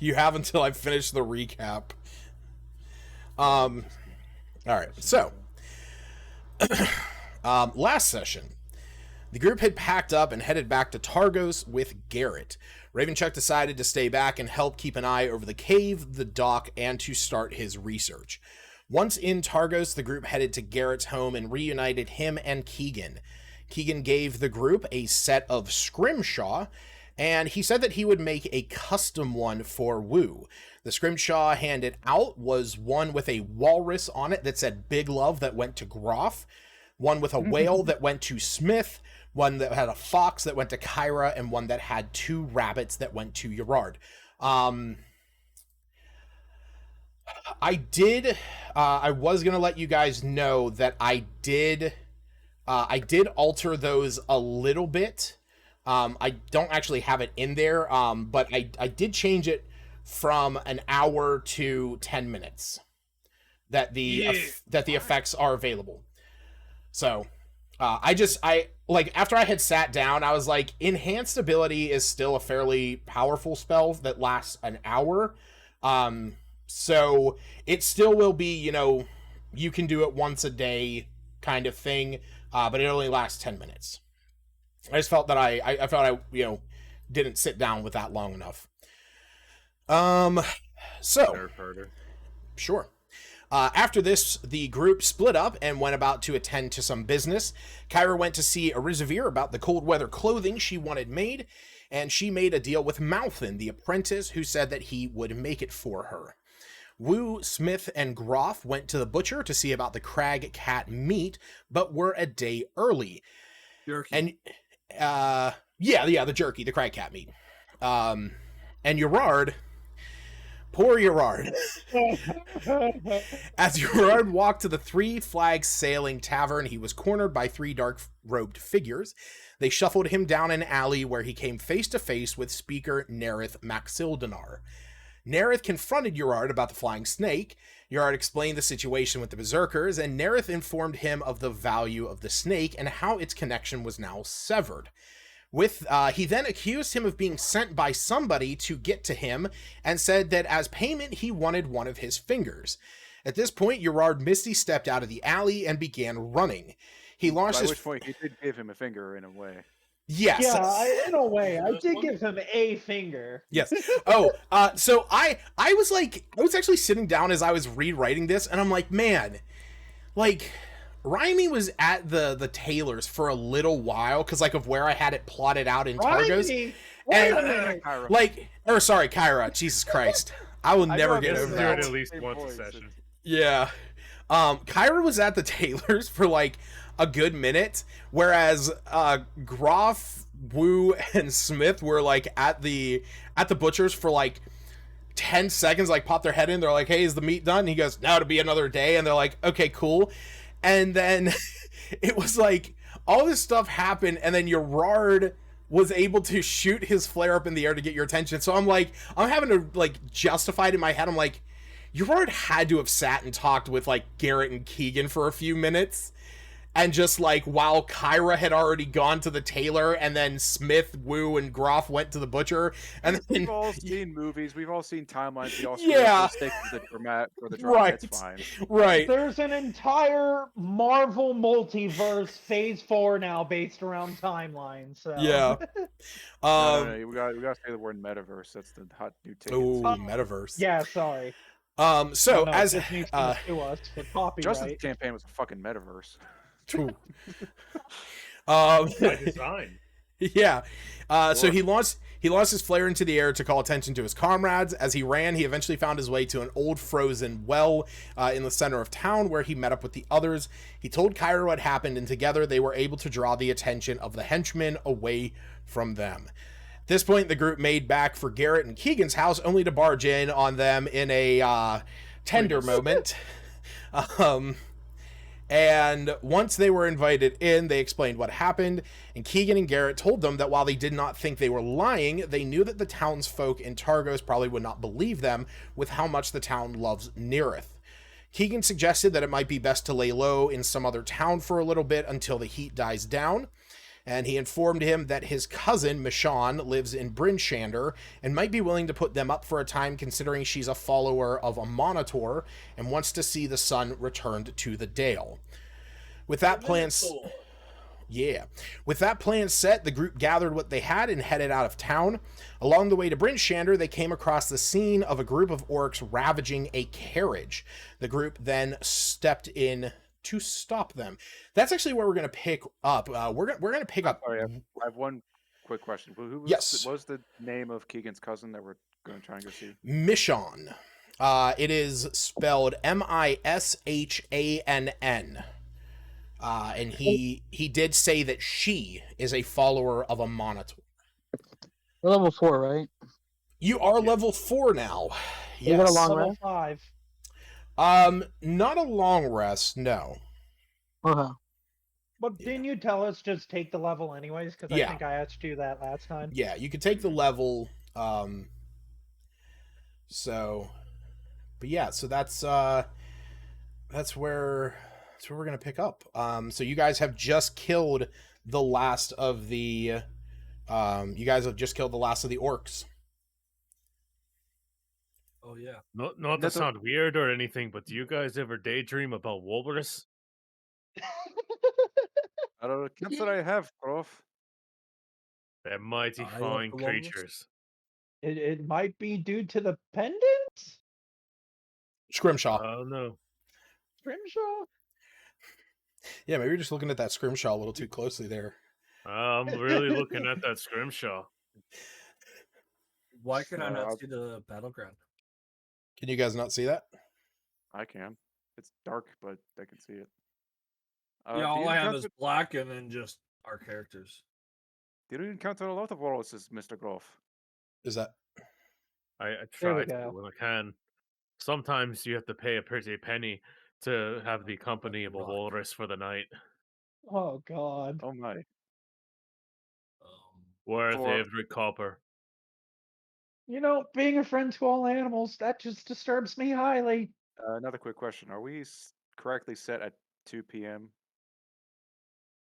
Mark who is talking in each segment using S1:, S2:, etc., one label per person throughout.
S1: You have until I finish the recap. All right. So, last session, the group had packed up and headed back to Targos with Garrett. Ravenchuck decided to stay back and help keep an eye over the cave, the dock, and to start his research. Once in Targos, the group headed to Garrett's home and reunited him and Keegan. Keegan gave the group a set of scrimshaw, and he said that he would make a custom one for Wu. The scrimshaw handed out was one with a walrus on it that said Big Love that went to Groff, one with a whale that went to Smith, one that had a fox that went to Kyra, and one that had 2 rabbits that went to Gerard. I was going to let you guys know that I did alter those a little bit. I don't actually have it in there, but I did change it from an hour to 10 minutes that the effects are available. So, after I had sat down, I was like, enhanced ability is still a fairly powerful spell that lasts an hour. So it still will be, you can do it once a day kind of thing, but it only lasts 10 minutes. I just felt that I felt I didn't sit down with that long enough. Sure. After this, the group split up and went about to attend to some business. Kyra went to see Arizavir about the cold weather clothing she wanted made, and she made a deal with Malthin, the apprentice, who said that he would make it for her. Wu, Smith, and Groff went to the butcher to see about the crag cat meat, but were a day early.
S2: Jerky.
S1: And, the jerky, the crag cat meat. And Gerard... Poor Gerard. As Gerard walked to the Three Flags Sailing Tavern, he was cornered by 3 dark-robed figures. They shuffled him down an alley where he came face-to-face with speaker Nerith Maxildanar. Nerith confronted Gerard about the flying snake. Gerard explained the situation with the berserkers, and Nerith informed him of the value of the snake and how its connection was now severed. He then accused him of being sent by somebody to get to him and said that as payment he wanted one of his fingers. At this point, Gerard Misty stepped out of the alley and began running. He launched
S3: By which point he did give him a finger in a way.
S1: Yes.
S4: Yeah, in a way. I did give him a finger.
S1: Yes. So I was actually sitting down as I was rewriting this, and I'm like, man, Rime was at the tailors for a little while because of where I had it plotted out in Targos. Kyra. Jesus Christ, I will never get over that.
S5: At least once a session.
S1: Yeah, Kyra was at the tailors for a good minute, whereas Groff, Wu, and Smith were at the butcher's for 10 seconds. Pop their head in. They're like, "Hey, is the meat done?" And he goes, "No, it'll be another day." And they're like, "Okay, cool." And then it was all this stuff happened, and then Gerard was able to shoot his flare up in the air to get your attention. So I'm having to justify it in my head. I'm like, Gerard had to have sat and talked with Garrett and Keegan for a few minutes. And just while Kyra had already gone to the tailor, and then Smith, Wu, and Groff went to the butcher, and then
S3: we've all seen movies, we've all seen timelines. We all stick for the drama.
S1: Right,
S3: it's fine.
S1: Right.
S4: There's an entire Marvel multiverse Phase 4 now based around timelines. So.
S1: Yeah.
S3: No, we gotta say the word metaverse. That's the hot new take.
S1: Oh, metaverse.
S4: Yeah, sorry.
S1: So as
S4: this needs to sue us for copyright.
S3: Justin's campaign was a fucking metaverse.
S1: True.
S5: By design.
S1: Yeah. So he launched his flare into the air to call attention to his comrades. As he ran, he eventually found his way to an old frozen well in the center of town where he met up with the others. He told Kyra what happened, and together they were able to draw the attention of the henchmen away from them. At this point, the group made back for Garrett and Keegan's house, only to barge in on them in a tender moment. And once they were invited in, they explained what happened, and Keegan and Garrett told them that while they did not think they were lying, they knew that the townsfolk in Targos probably would not believe them with how much the town loves Nerith. Keegan suggested that it might be best to lay low in some other town for a little bit until the heat dies down. and he informed him that his cousin, Michonne, lives in Brinchander and might be willing to put them up for a time considering she's a follower of a Monitor and wants to see the sun returned to the Dale. With that plan... Yeah. With that plan set, the group gathered what they had and headed out of town. Along the way to Brinchander, they came across the scene of a group of orcs ravaging a carriage. The group then stepped in to stop them. That's actually where we're going to pick up. We're going to pick up...
S3: Oh, yeah. I have one quick question. Who was
S1: Yes.
S3: what was the name of Keegan's cousin that we're going to try and go see?
S1: Michonne. It is spelled Mishann. And he did say that she is a follower of a Monitor.
S2: We're level 4, right?
S1: You are level 4 now.
S2: You got a
S1: Yes.
S2: long
S4: Level
S2: rest?
S4: 5.
S1: Not a long rest, no.
S2: Okay.
S4: But didn't you tell us just take the level anyways? Because
S1: Yeah.
S4: I think I asked you that last time.
S1: Yeah, you could take the level. So, but yeah, so that's where we're gonna pick up. So you guys have just killed the last of the orcs.
S6: Oh yeah.
S5: Not to
S3: That's
S5: sound weird or anything, but do you guys ever daydream about walrus?
S3: I don't know. Can't say I have, Prof.
S5: They're mighty
S6: I love
S5: fine
S6: the walrus.
S5: creatures.
S4: It might be due to the pendant?
S1: Scrimshaw.
S5: Oh no.
S4: Grimshaw?
S1: Yeah, maybe you're just looking at that scrimshaw a little too closely there.
S5: I'm really looking at that scrimshaw.
S6: Why can I
S3: So,
S6: not see the battleground?
S1: Can you guys not see that?
S3: I can. It's dark, but I can see it.
S6: Yeah,
S3: do
S6: all
S3: you
S6: I have
S3: encounter-
S6: is black and then just our characters.
S3: Did you encounter a lot of walruses, Mr. Groff?
S1: Is that
S5: I
S4: There we
S5: try to
S4: go.
S5: when I can. Sometimes you have to pay a pretty penny to have the company of a
S6: rock.
S5: walrus for the night.
S4: Oh god.
S3: Oh my.
S5: Worth
S3: For-
S5: every copper.
S4: You know, being a friend to all animals, that just disturbs me highly.
S3: Another quick question. Are we correctly set at 2 p.m.?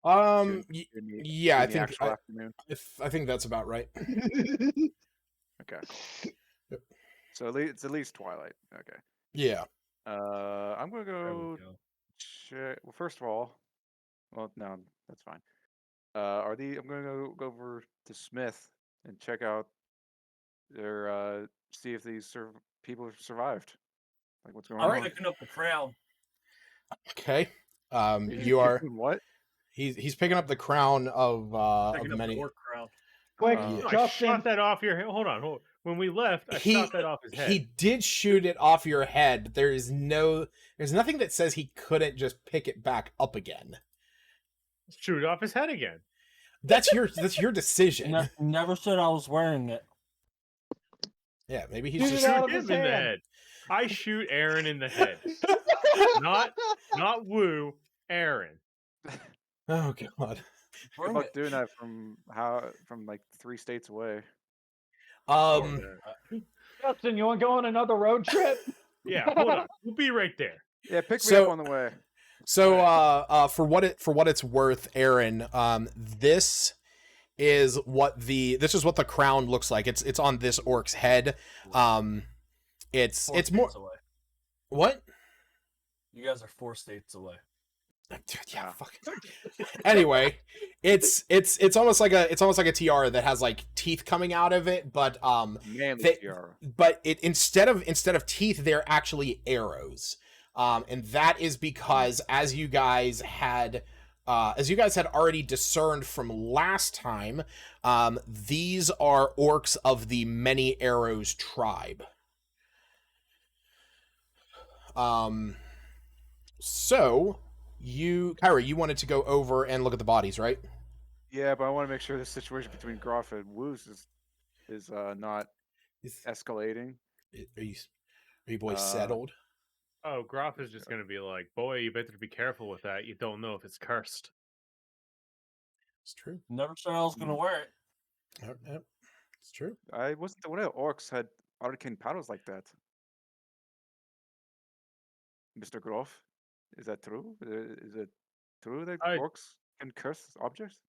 S1: yeah,
S3: in the
S1: I think
S3: actual afternoon?
S1: I think that's about right.
S3: Okay.
S1: Yep.
S3: So it's at least twilight. Okay.
S1: Yeah.
S3: I'm gonna
S6: There we
S3: go
S6: go.
S3: check. Well, first of all, well, no, that's fine. I'm gonna go over to Smith and check out their see if these people have survived. Like what's going
S6: I'm
S3: on?
S6: picking up the crown.
S1: Okay.
S3: He's
S1: You are
S3: doing what?
S1: he's picking up the crown of
S6: Picking up
S1: many.
S6: the orc crown.
S4: Quick,
S3: Yeah.
S5: I
S4: Justin.
S5: shot that off your head. Hold on. When we left, I shot that off his head.
S1: He did shoot it off your head, but there's nothing that says he couldn't just pick it back up again.
S5: Shoot it off his head again.
S1: That's your decision.
S2: Never said I was wearing it.
S1: Yeah, maybe he's
S4: Shoot
S1: just
S4: it out
S5: Shoot
S4: of
S5: him
S4: his
S5: in the
S4: hand.
S5: head. I shoot Aaron in the head. Not Woo, Aaron.
S1: Oh god.
S3: Good luck doing that from like 3 states away.
S4: Justin, you want to go on another road trip?
S5: Yeah, hold on. We'll be right there.
S3: Yeah, pick me
S1: So-
S3: up on the way.
S1: So for what it's worth, Aaron, this is what the crown looks like. It's on this orc's head. It's
S6: Four
S1: more
S6: states away.
S1: what?
S6: You guys are 4 states away.
S1: Yeah,
S3: Ah.
S1: fuck. Anyway, it's almost like a tiara that has like teeth coming out of it, but
S3: Manly tiara.
S1: but it instead of teeth, they're actually arrows. And that is because as you guys had already discerned from last time, these are orcs of the Many Arrows tribe. So Kyra, you wanted to go over and look at the bodies, right?
S3: Yeah, but I want to make sure the situation between Groff and Woos is not escalating.
S1: Are you boys
S3: Uh,
S1: settled?
S5: Oh, Groff is just gonna be like, boy, you better be careful with that. You don't know if it's cursed.
S1: It's true.
S2: Never said I was gonna wear it.
S1: Yep, it's true.
S3: I wasn't aware orcs had arcane powers like that. Mr. Groff, is that true? Is it true that
S5: I-
S3: orcs can curse objects?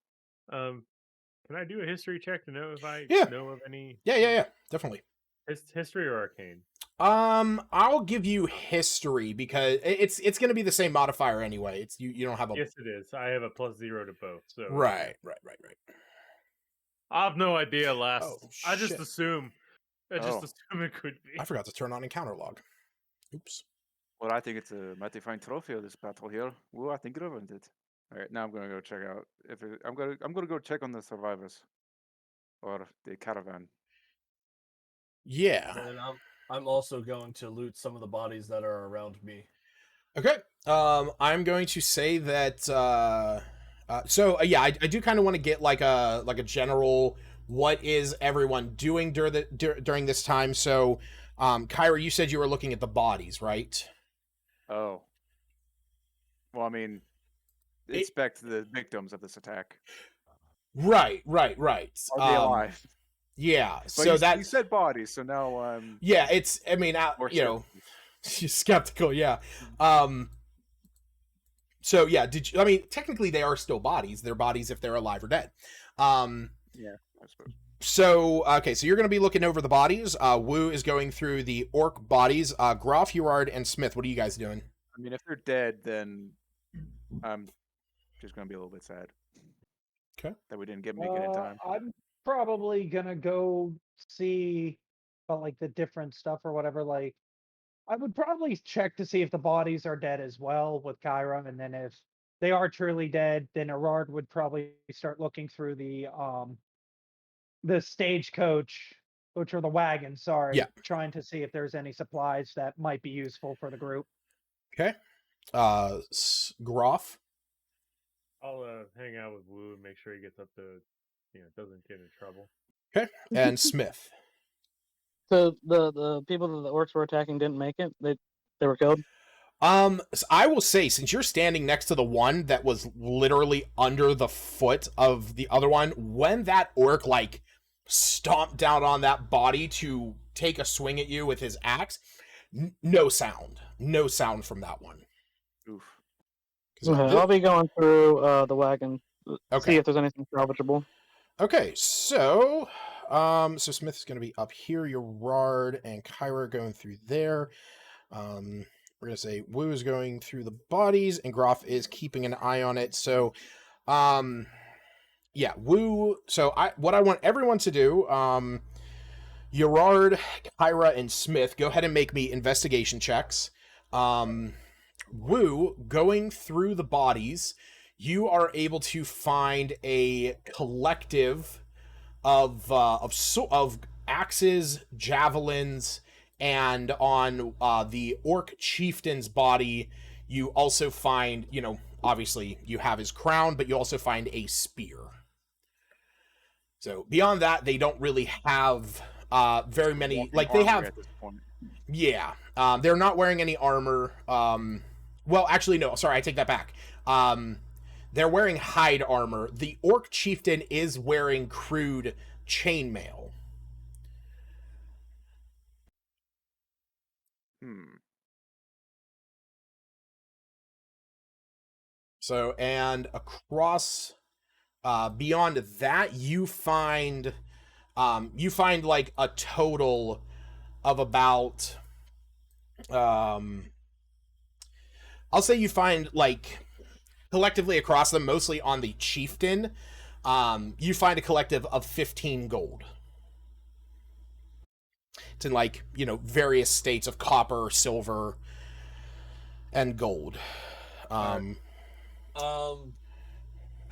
S5: Can I do a history check to know if I
S1: Yeah.
S5: know of any
S1: Yeah, definitely.
S5: history or arcane?
S1: I'll give you history because it's going to be the same modifier anyway. It's you don't have a
S5: Yes, it is. I have a +0 to both. So
S1: right.
S5: I have no idea, last.
S1: Oh,
S5: I just
S1: shit.
S5: assume. I just
S3: Oh.
S5: assume it could be.
S1: I forgot to turn on encounter log. Oops.
S3: Well, I think it's a mighty fine trophy of this battle here. Well, I think it ruined it. All right, now I'm gonna go check out if it, I'm gonna go check on the survivors or the caravan.
S1: Yeah.
S6: And I'm also going to loot some of the bodies that are around me.
S1: Okay. I'm going to say that. Yeah, I do kind of want to get like a general. What is everyone doing during this time? So, Kyra, you said you were looking at the bodies, right?
S3: Oh. Well, I mean, inspect the victims of this attack.
S1: Right.
S3: Are they alive?
S1: Yeah.
S3: But
S1: So
S3: you said bodies, so now I'm
S1: yeah. It's. I mean,
S3: more
S1: you know,
S3: skeptical.
S1: skeptical. Yeah. So yeah. Did you? I mean, technically, they are still bodies. They're bodies if they're alive or dead.
S3: Yeah, I suppose.
S1: So, okay, so you're going to be looking over the bodies. Wu is going through the orc bodies. Groff, Hurard, and Smith, what are you guys doing?
S3: I mean, if they're dead, then I'm just gonna be a little bit sad.
S1: Okay.
S3: That we didn't make it in time.
S4: I'm probably gonna go see about like the different stuff or whatever. Like, I would probably check to see if the bodies are dead as well with Kyra, and then if they are truly dead, then Erard would probably start looking through the stagecoach, which or the wagon, sorry,
S1: Yeah.
S4: trying to see if there's any supplies that might be useful for the group.
S1: Okay. Groff?
S5: I'll hang out with Wu and make sure he gets up to, doesn't get in trouble.
S1: Okay. And Smith?
S7: So the people that the orcs were attacking didn't make it. They were killed.
S1: So I will say, since you're standing next to the one that was literally under the foot of the other one, when that orc like stomped down on that body to take a swing at you with his axe, no sound from that one.
S3: Oof.
S7: Okay, I'll be going through the wagon.
S1: Okay.
S7: See if there's anything salvageable.
S1: Okay, so Smith's going to be up here. Your Rard and Kyra going through there. We're going to say Wu is going through the bodies, and Groff is keeping an eye on it. So, yeah, Wu. So what I want everyone to do, Gerard, Kyra, and Smith, go ahead and make me investigation checks. Wu, going through the bodies, you are able to find a collective of axes, javelins, and on the orc chieftain's body, you also find, obviously you have his crown, but you also find a spear. So beyond that, they don't really have very many. Like they have,
S3: at this point.
S1: yeah. They're not wearing any armor. Well, actually, no. Sorry, I take that back. They're wearing hide armor. The orc chieftain is wearing crude chainmail. So, and across, beyond that, you find like a total of about, I'll say you find like collectively across them, mostly on the chieftain, you find a collective of 15 gold. It's in like, various states of copper, silver, and gold.
S6: How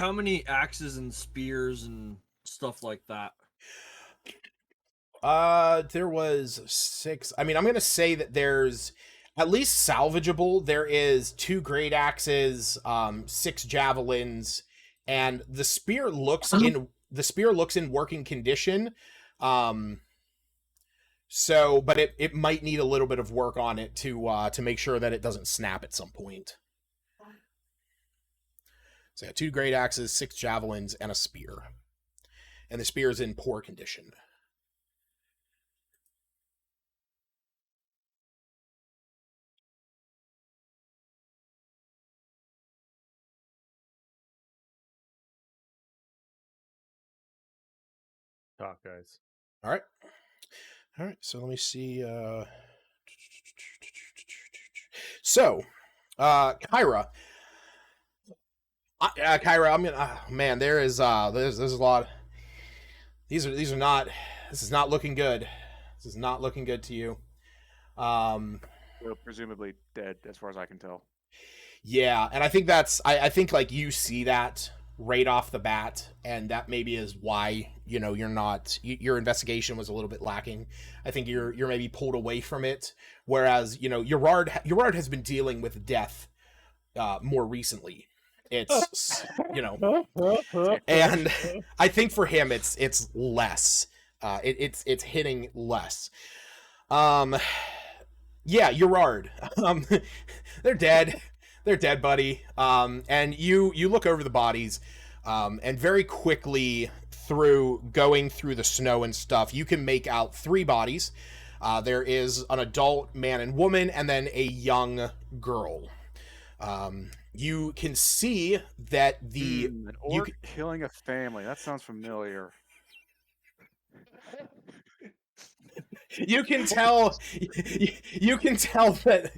S6: many axes and spears and stuff like that?
S1: There was 6. I mean, I'm gonna say that there's at least salvageable. There is 2 great axes, 6 javelins, and the spear looks in working condition. So, but it might need a little bit of work on it to make sure that it doesn't snap at some point. So, yeah, 2 great axes, 6 javelins, and a spear. And the spear is in poor condition.
S5: talk, guys.
S1: All right. All right. So let me see. So, Kyra. Kyra, I'm gonna. Man, there's a lot. These are not. This is not looking good. This is not looking good to you.
S3: Well, presumably dead, as far as I can tell.
S1: Yeah, and I think that's. I think like you see that right off the bat, and that maybe is why you're not. Your investigation was a little bit lacking. I think you're maybe pulled away from it, whereas Gerard has been dealing with death more recently. It's and I think for him it's less. It's hitting less. Yeah, Gerard. They're dead. They're dead, buddy. And you look over the bodies, and very quickly going through the snow and stuff, you can make out 3 bodies. There is an adult man and woman, and then a young girl. You can see that
S3: An orc killing a family. That sounds familiar.
S1: You can tell that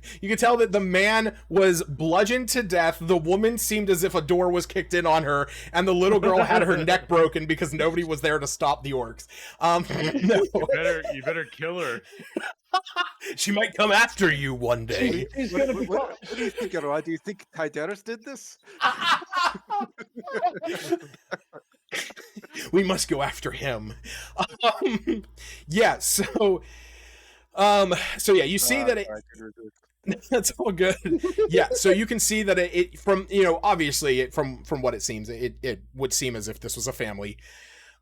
S1: the man was bludgeoned to death. The woman seemed as if a door was kicked in on her, and the little girl had her neck broken because nobody was there to stop the orcs. No.
S5: You better kill her.
S1: She might come after you one day.
S3: What do you think, Gerard? Do you think Tyderis did this?
S1: We must go after him. Yeah, so yeah, you see that it that's all good. Yeah, so you can see that it from obviously from what it seems, it would seem as if this was a family.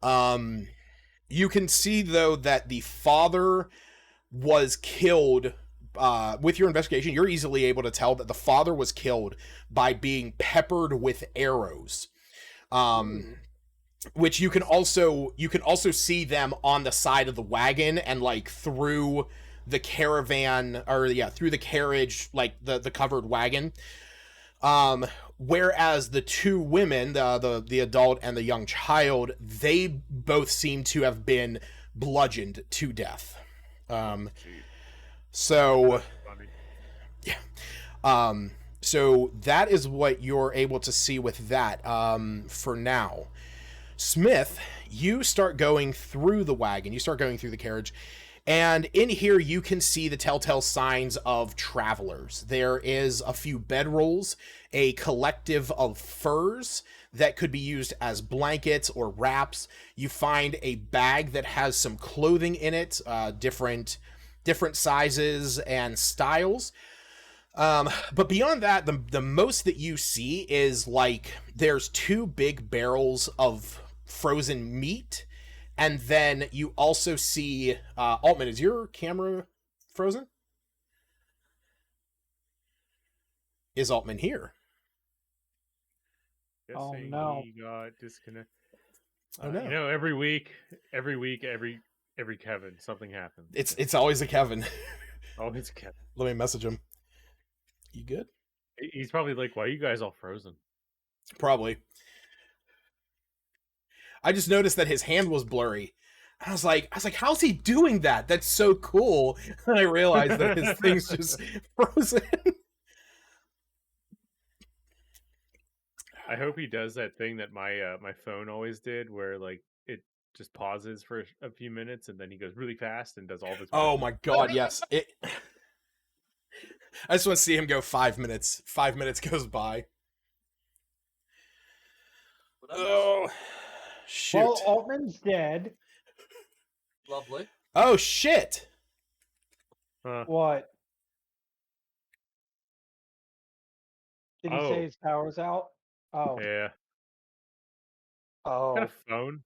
S1: You can see though that the father was killed. With your investigation, you're easily able to tell that the father was killed by being peppered with arrows. Which you can also see them on the side of the wagon and like through the caravan through the carriage, like the covered wagon. Whereas the 2 women, the adult and the young child, they both seem to have been bludgeoned to death. So yeah. So that is what you're able to see with that for now. Smith, you start going through the wagon, you start going through the carriage, and in here you can see the telltale signs of travelers. There is a few bedrolls, a collective of furs that could be used as blankets or wraps. You find a bag that has some clothing in it, different sizes and styles. But beyond that, the most that you see is like there's 2 big barrels of frozen meat, and then you also see Altman, is your camera frozen? Is Altman here?
S4: Oh,
S5: Guessing
S4: no.
S5: he got disconnected.
S1: Oh no.
S5: Every week, every Kevin, something happens.
S1: It's always a Kevin.
S5: Oh, it's Kevin.
S1: Let me message him. You good?
S5: He's probably like, "Why are you guys all frozen?"
S1: Probably. I just noticed that his hand was blurry. I was like, how's he doing that? That's so cool. And I realized that his thing's just frozen.
S5: I hope he does that thing that my phone always did, where like it just pauses for a few minutes and then he goes really fast and does all this.
S1: Oh my god, yes. I just want to see him go 5 minutes. 5 minutes goes by. Oh, shoot.
S4: Well, Altman's dead.
S6: Lovely.
S1: Oh, shit.
S4: What? Did he
S5: Oh.
S4: say his power's out? Oh.
S5: Yeah.
S4: Oh.
S5: Got a phone.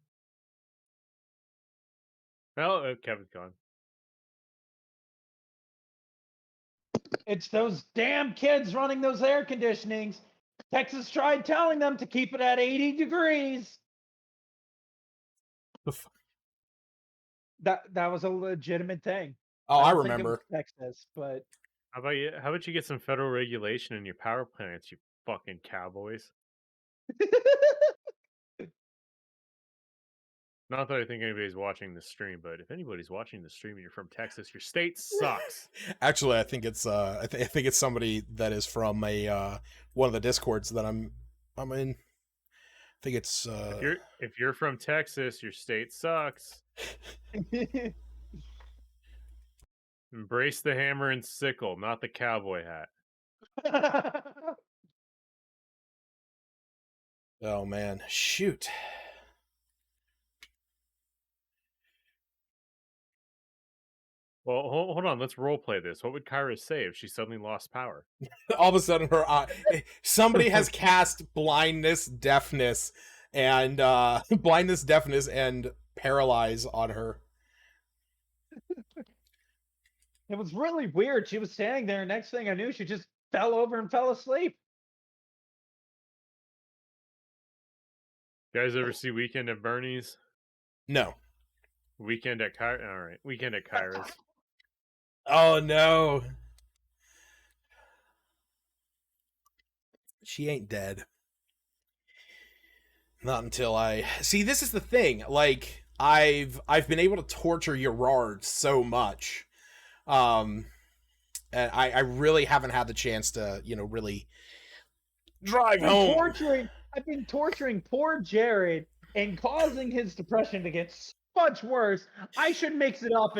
S5: Well, Kevin's gone.
S4: It's those damn kids running those air conditionings. Texas tried telling them to keep it at 80 degrees.
S1: The fuck?
S4: That was a legitimate thing.
S1: Oh, I
S4: don't think it
S1: remember.
S4: was Texas, but
S5: How about you get some federal regulation in your power plants, you fucking cowboys? Not that I think anybody's watching this stream, but if anybody's watching the stream and you're from Texas, your state sucks.
S1: Actually, I think it's I think it's somebody that is from a one of the discords that I'm in. I think it's
S5: If you're from Texas, your state sucks. Embrace the hammer and sickle, not the cowboy hat.
S1: Oh man, shoot.
S5: Well, hold on. Let's role play this. What would Kyra say if she suddenly lost power?
S1: All of a sudden, her eye. Somebody has cast blindness, deafness, and blindness, deafness, and paralyze on her.
S4: It was really weird. She was standing there, and next thing I knew, she just fell over and fell asleep.
S5: You guys ever see Weekend at Bernie's?
S1: No.
S5: Weekend at Kyra. All right, Weekend at Kyra's.
S1: Oh no. She ain't dead. Not until I see. This is the thing. Like I've been able to torture Gerard so much, and I really haven't had the chance to really drive home.
S4: I've been torturing poor Jared and causing his depression to get so much worse. I should mix it up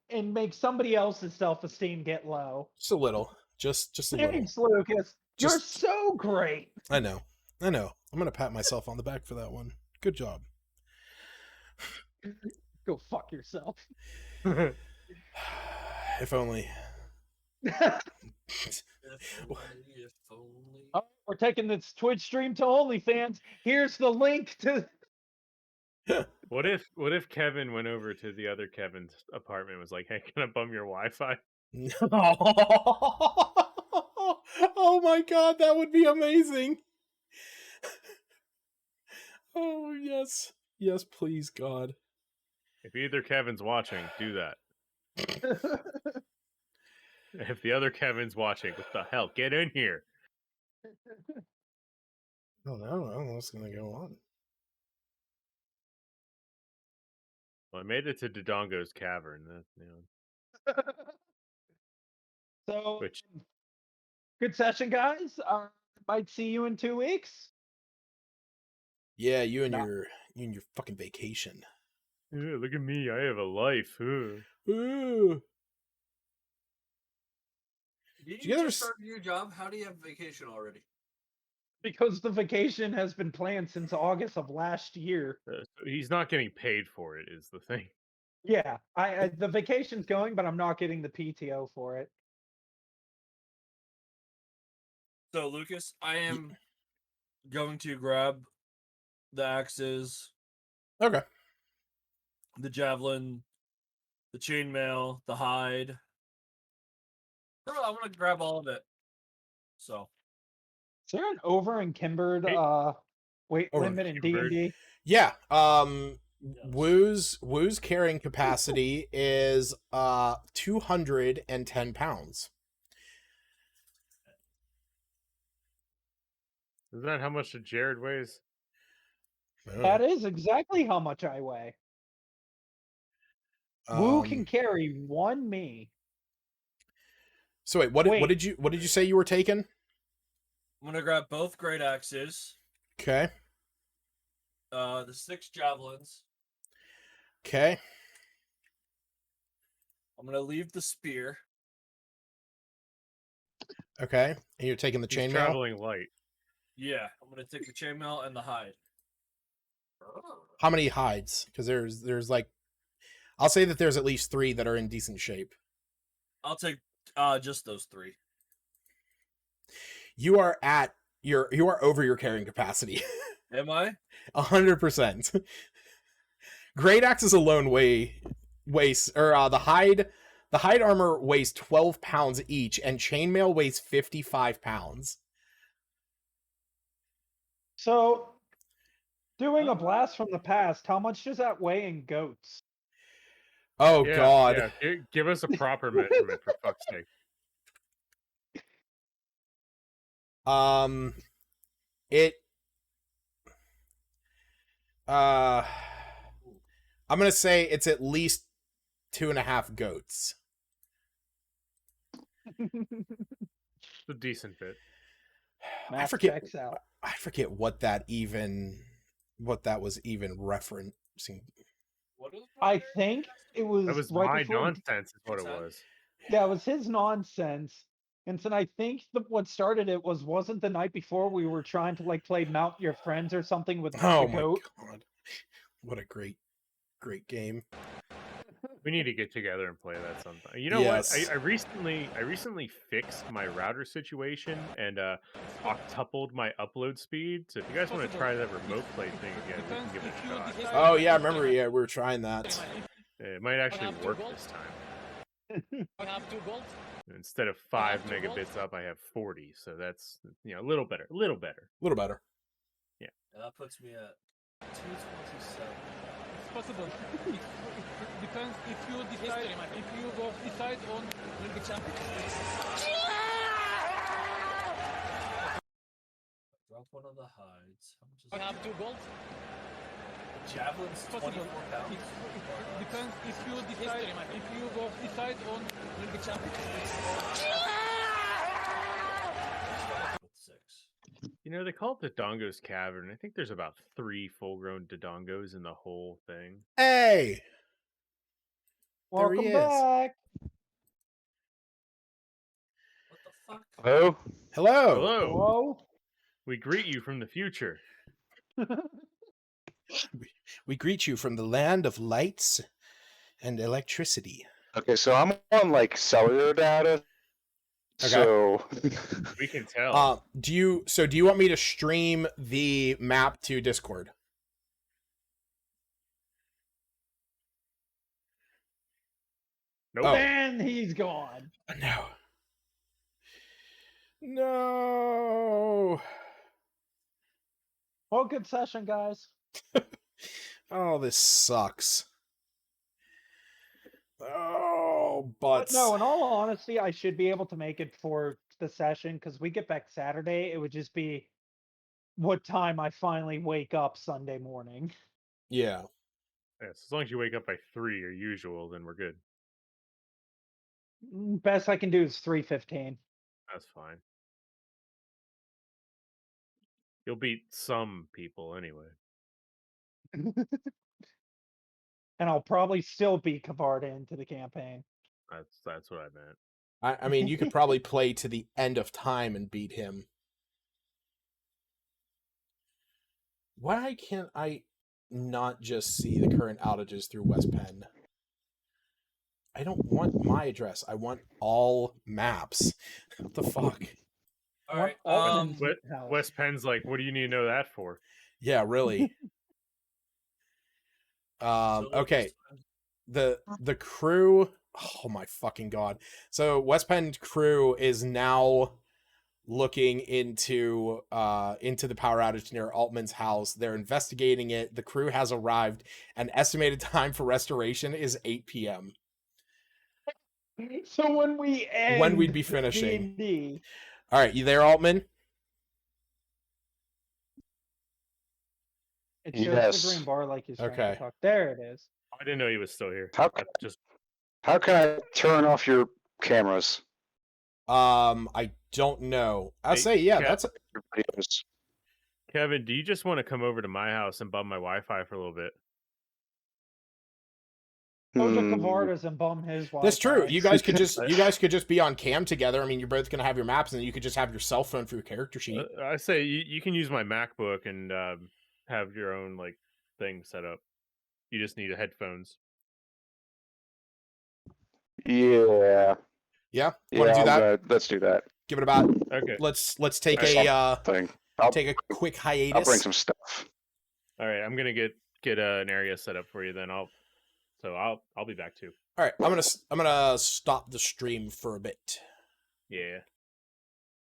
S4: and make somebody else's self-esteem get low.
S1: Just a little. Just a little.
S4: Thanks, Lucas. You're so great.
S1: I know. I'm gonna pat myself on the back for that one. Good job.
S4: Go fuck yourself.
S1: If only.
S4: Oh, we're taking this Twitch stream to OnlyFans. Here's the link to.
S5: What if Kevin went over to the other Kevin's apartment and was like, "Hey, can I bum your Wi-Fi?"
S1: Oh my god, that would be amazing. Oh yes. Yes, please, God.
S5: If either Kevin's watching, do that. If the other Kevin's watching, what the hell? Get in here.
S1: Oh, I don't know what's gonna go on.
S5: Well, I made it to Dodongo's cavern.
S4: So,
S5: Which
S4: good session, guys. Might see you in 2 weeks.
S1: Yeah, you and your fucking vacation.
S5: yeah, look at me, I have a life.
S1: Ooh.
S6: Did
S1: you
S6: you
S1: guys
S6: just start your job? How do you have vacation already?
S4: Because the vacation has been planned since August of last year.
S5: He's not getting paid for it, is the thing.
S4: Yeah, I the vacation's going, but I'm not getting the PTO for it.
S6: So, Lucas, I am going to grab the axes,
S1: Okay.
S6: the javelin, the chainmail, the hide. I want to grab all of it. So,
S4: Is there an over and Kimbered weight
S1: Over
S4: limit in
S5: Kimbered.
S4: D&D?
S1: Yeah. Woo's carrying capacity is 210 pounds.
S5: Isn't that how much Jared weighs?
S4: That is exactly how much I weigh. Woo can carry one me.
S1: So wait, what did you say you were taking?
S6: I'm gonna grab both great axes,
S1: Okay.
S6: the 6 javelins.
S1: Okay.
S6: I'm gonna leave the spear.
S1: Okay. And you're taking the
S5: He's
S1: chainmail?
S5: traveling light.
S6: Yeah, I'm gonna take the chainmail and the hide.
S1: How many hides? Because there's like, I'll say that there's at least 3 that are in decent shape.
S6: I'll take just those 3.
S1: You are over your carrying capacity.
S6: Am I?
S1: 100%. Great axes alone weighs the hide armor weighs 12 pounds each, and chainmail weighs 55 pounds.
S4: So, doing a blast from the past, how much does that weigh in goats?
S1: Oh
S5: Yeah,
S1: God.
S5: Yeah. Give us a proper measurement for fuck's sake.
S1: It I'm gonna say it's at least 2.5 goats.
S5: It's a decent fit.
S1: I forget. I forget what that was even referencing.
S6: What is
S4: I think it was
S5: That was
S4: right
S5: my
S4: before.
S5: nonsense, is what it was.
S4: Yeah, it was his nonsense. And so I think what started it wasn't the night before we were trying to like play Mount Your Friends or something with
S1: Oh
S4: the
S1: my
S4: goat.
S1: god. What a great game.
S5: We need to get together and play that sometime. You know
S1: Yes.
S5: what? I recently fixed my router situation and octupled my upload speed. So if you guys want to try that remote play thing again, we can give it a shot.
S1: Oh yeah, I remember. Yeah, we were trying that.
S5: It might actually work this time.
S8: I have 2 gold.
S5: Instead of 5 megabits up, I have 40. So that's a little better.
S1: A little better.
S6: Yeah, that puts me at 227.
S8: It's possible. It depends if you decide on the champion.
S6: Drop one of the hides. How much is
S8: I have 2 gold.
S6: The javelin's 24 pounds.
S8: It depends if you decide on the champion.
S6: With 6.
S5: They call it the Dongo's Cavern. I think there's about 3 full-grown Dodongos in the whole thing.
S1: Hey! There he
S4: Welcome
S1: is.
S4: back.
S6: What the fuck?
S9: Hello?
S1: Hello.
S4: Hello.
S5: We greet you from the future.
S1: We greet you from the land of lights and electricity.
S9: Okay, so I'm on like cellular data.
S1: Okay.
S9: So
S5: We can tell.
S1: Do you want me to stream the map to Discord?
S5: Nope.
S1: Oh.
S4: And he's gone.
S1: No. No.
S4: Well, good session, guys.
S1: Oh, this sucks. Oh,
S4: But no, in all honesty, I should be able to make it for the session because we get back Saturday. It would just be what time I finally wake up Sunday morning.
S1: Yeah.
S5: Yes, as long as you wake up by 3 or usual, then we're good.
S4: Best I can do is 3:15.
S5: That's fine. You'll beat some people anyway.
S4: And I'll probably still beat Kavarda into the campaign.
S5: That's what I meant.
S1: I mean, you could probably play to the end of time and beat him. Why can't I not just see the current outages through West Penn? I don't want my address. I want all maps. What the fuck?
S6: All right.
S5: West Penn's like, what do you need to know that for?
S1: Yeah, really. Okay. The crew. Oh my fucking god. So West Penn crew is now looking into the power outage near Altman's house. They're investigating it. The crew has arrived, and estimated time for restoration is 8 p.m.
S4: So when we'd be finishing. D&D.
S1: All right, you there, Altman?
S4: It shows
S9: Yes.
S4: the green bar like he's trying
S1: Okay.
S4: to talk. There it is.
S5: I didn't know he was still here.
S9: How can I turn off your cameras?
S1: I don't know. I'll
S5: Hey,
S1: say, yeah,
S5: Kev.
S1: that's
S9: Your videos?
S5: Kevin, do you just want to come over to my house and bum my Wi-Fi for a little bit?
S4: Go to
S9: Hmm.
S4: Kavarda's and bum his Wi-Fi.
S1: that's true. You guys could just be on cam together. I mean, you're both gonna have your maps, and then you could just have your cell phone for your character sheet.
S5: I say you can use my MacBook and have your own like thing set up. You just need headphones.
S9: Yeah.
S1: Yeah, want to do
S9: I'm
S1: that?
S9: gonna- let's do that
S1: Give it about.
S5: Okay.
S1: Let's take
S9: Alright.
S1: a
S9: thing.
S1: take a quick
S9: I'll bring
S1: hiatus.
S9: some stuff.
S5: All right. I'm gonna get an area set up for you. Then I'll be back too.
S1: All right, I'm gonna stop the stream for a bit.
S5: Yeah.